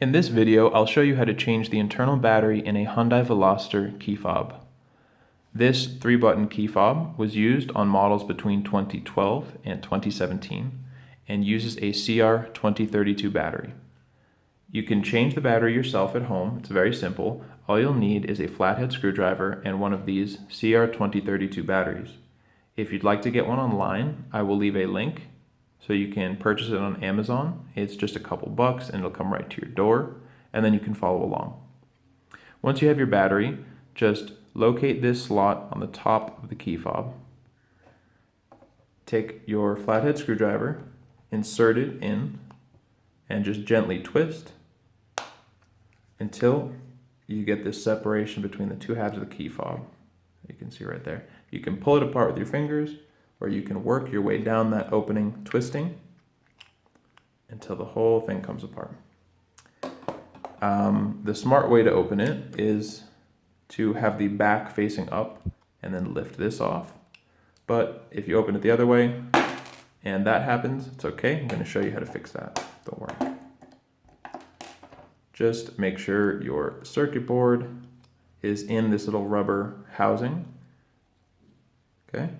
In this video, I'll show you how to change the internal battery in a Hyundai Veloster key fob. This 3-button key fob was used on models between 2012 and 2017 and uses a CR2032 battery. You can change the battery yourself at home. It's very simple. All you'll need is a flathead screwdriver and one of these CR2032 batteries. If you'd like to get one online, I will leave a link so you can purchase it on Amazon. It's just a couple bucks and it'll come right to your door, and then you can follow along. Once you have your battery, just locate this slot on the top of the key fob. Take your flathead screwdriver, insert it in, and just gently twist until you get this separation between the two halves of the key fob. You can see right there. You can pull it apart with your fingers, or you can work your way down that opening, twisting until the whole thing comes apart. The smart way to open it is to have the back facing up and then lift this off. But if you open it the other way and that happens, it's okay. I'm going to show you how to fix that. Don't worry. Just make sure your circuit board is in this little rubber housing. Okay.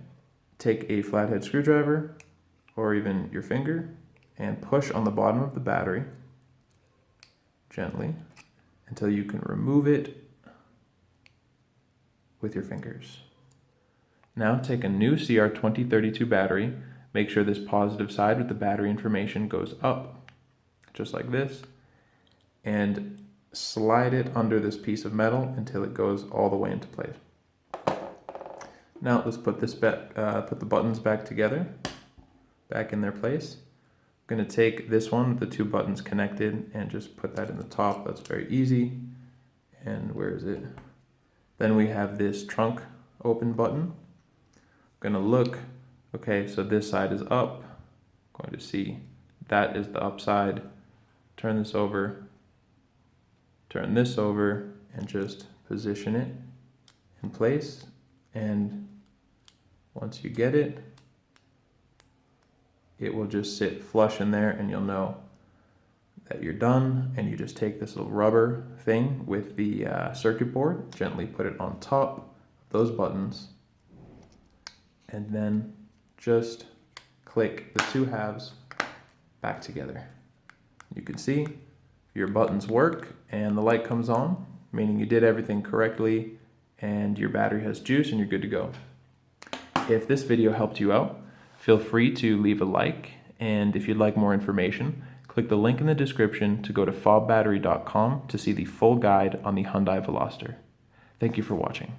Take a flathead screwdriver or even your finger and push on the bottom of the battery gently until you can remove it with your fingers. Now take a new CR2032 battery. Make sure this positive side with the battery information goes up, just like this, and slide it under this piece of metal until it goes all the way into place. Now let's put this put the buttons back together, back in their place. I'm going to take this one with the two buttons connected and just put that in the top. That's very easy. And where is it? Then we have this trunk open button. I'm going to look, okay, so this side is up. I'm going to see that is the up side. Turn this over, and just position it in place. And once you get it, it will just sit flush in there and you'll know that you're done. And you just take this little rubber thing with the circuit board, gently put it on top of those buttons, and then just click the two halves back together. You can see your buttons work and the light comes on, meaning you did everything correctly and your battery has juice and you're good to go. If this video helped you out, feel free to leave a like, and if you'd like more information, click the link in the description to go to fobbattery.com to see the full guide on the Hyundai Veloster. Thank you for watching.